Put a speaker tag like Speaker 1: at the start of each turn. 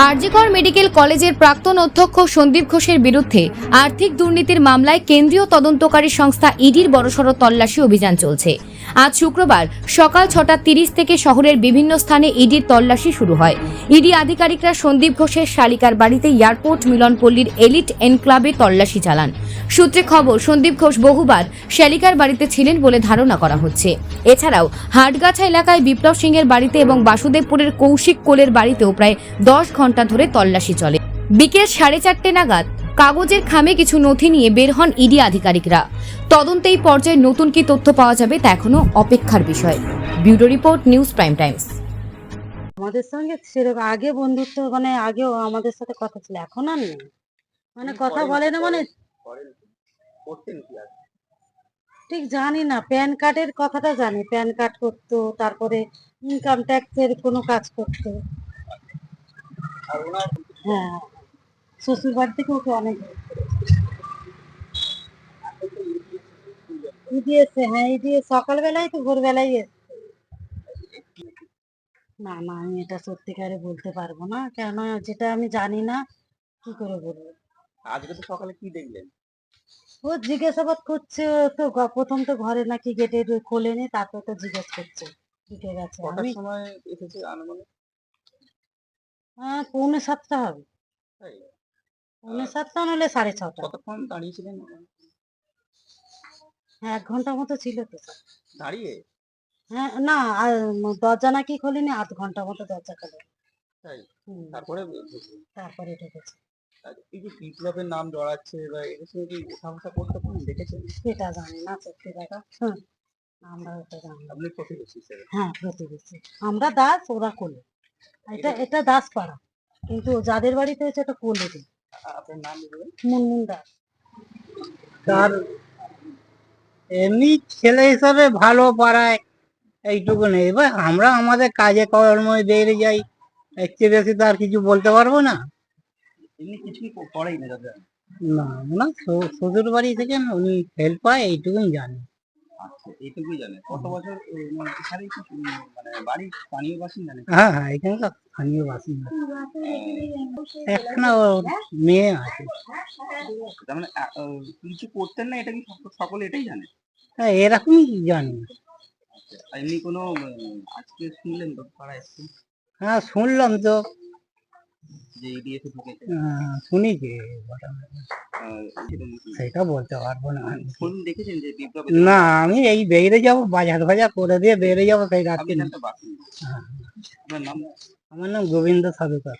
Speaker 1: RG Kar medical কলেজের প্রাক্তন অধ্যক্ষ সন্দীপ ঘোষের বিরুদ্ধে আর্থিক দুর্নীতির মামলায় কেন্দ্রীয় তদন্তকারী সংস্থা ইডির বড়সড় তল্লাশি অভিযান চলছে। আজ শুক্রবার সকাল 6:30 থেকে শহরের বিভিন্ন স্থানে ইডির তল্লাশি শুরু হয়। ইডি আধিকারিকরা সন্দীপ ঘোষের শালিকার বাড়িতে এয়ারপোর্ট মিলনপল্লীর এলিট এনক্লাবে তল্লাশি চালান। সূত্রে খবর, সন্দীপ ঘোষ বহুবার শালিকার বাড়িতে ছিলেন বলে ধারণা করা হচ্ছে। এছাড়াও হাটগাছা এলাকায় বিপ্লব সিংয়ের বাড়িতে এবং বাসুদেবপুরের কৌশিক কোলের বাড়িতেও প্রায় 10 ঘন্টা ধরে তল্লাশি চলে। বিকেল 4:30 নাগাদ কাগজের খামে কিছু নথি নিয়ে বের হন ইডি আধিকারিকরা। তদন্তে এই পর্যায়ে নতুন কি তথ্য পাওয়া যাবে তা এখনো অপেক্ষার বিষয়। Bureau report, news prime Times.
Speaker 2: আমাদের সঙ্গে সেরকম আগে বন্ধুত্ব, আগেও আমাদের সাথে কথা ছিল, এখন আর নেই। কথা বলে না, ঠিক জানি না। প্যান কার্ডের কথাটা জানি, প্যান কার্ড করতো, তারপরে ইনকাম ট্যাক্সের কোনো কাজ করতো। হ্যাঁ, শ্বশুর বাড়ি থেকে ওকে অনেক দিয়েছে। হ্যাঁ, দিয়ে সকালবেলায় তো ভোরবেলায় এসছে। না না, আমি এটা সত্যিকারে বলতে পারবো না, কেন যেটা আমি জানি না কি করে বলবো।
Speaker 3: আজকে তো সকালে কি দেখলেন?
Speaker 2: ও জিজ্ঞাসাবাদ করছে। ও তো প্রথম তো ঘরে নাকি গেটে খোলেনি, তারপর তো জিজ্ঞেস করছে ঢুকে গেছে।
Speaker 3: কটার
Speaker 2: আমি
Speaker 3: সময় এসেছে আনুমানিক?
Speaker 2: 6:45 হবে।
Speaker 3: তাই?
Speaker 2: 6:45 নলে 6:30।
Speaker 3: কতক্ষণ দাঁড়িয়েছিলেন?
Speaker 2: হ্যাঁ, 1 ঘন্টা মতো ছিল তো স্যার।
Speaker 3: দাঁড়িয়ে?
Speaker 2: হ্যাঁ, না, আর দরজা নাকি খোলেনি, 1/2 ঘন্টা মতো দরজা খোলে।
Speaker 3: তাই? তারপরে
Speaker 2: তারপরে ঢুকেছে।
Speaker 3: এই যে বিপ্লবের নাম জড়াচ্ছে বা এদের সঙ্গে কি ওঠা বসা করতে পারেন, দেখেছেন?
Speaker 2: সেটা জানি না সত্যি কথা। আমরা ওটা জানি না।
Speaker 3: আপনি প্রতিবেশী হিসেবে?
Speaker 2: হ্যাঁ, প্রতিবেশী। আমরা দাস, ওরা কোলে। এটা দাস পাড়া, কিন্তু যাদের বাড়িতে হয়েছে এটা কোলে।
Speaker 3: আপনার নাম বলবেন?
Speaker 2: মুনমুন দাস।
Speaker 4: তার এমনি ছেলে হিসাবে ভালো পাড়ায় এইটুকু নেই। এবার আমরা আমাদের কাজে কর্মে বেরিয়ে যাই, এর চেয়ে বেশি তো আর কিছু বলতে পারবো না।
Speaker 3: এমনি কিছুই করেই না দাদা?
Speaker 4: না, না, শ্বশুর বাড়ি থেকে উনি হেল্প পায়, এইটুকুই জানি।
Speaker 3: আচ্ছা, এইটুকুই জানেন। কত বছর মানে এখানেই কি মানে বাড়ির স্থানীয় বাসিন্দা নাকি?
Speaker 4: হ্যাঁ হ্যাঁ, এখানকার স্থানীয় বাসিন্দা। এখানে ওর মেয়ে আছে।
Speaker 3: তার মানে কিছু করতেন না, এটা কি সকলে এটাই জানে?
Speaker 4: হ্যাঁ, এরকমই জানি।
Speaker 3: আর এমনি কোনো আজকে শুনলেন তো পাড়ায় এসছে
Speaker 4: হ্যাঁ, শুনলাম তো।
Speaker 3: যে ইডিএফে ঢুকেছে?
Speaker 4: শুনেছি।
Speaker 3: সেরকম কি?
Speaker 4: সেটা বলতে পারবো না।
Speaker 3: ফোন দেখেছেন যে বিপ্লবের?
Speaker 4: না, আমি এই বেরিয়ে যাবো, বাজার ফাজার করে দিয়ে বেরিয়ে যাবো সেই রাত্রে।
Speaker 3: আপনি একটা বাসিন্দা।
Speaker 4: হ্যাঁ।
Speaker 3: আপনার নাম?
Speaker 4: আমার নাম গোবিন্দ সাধুকার।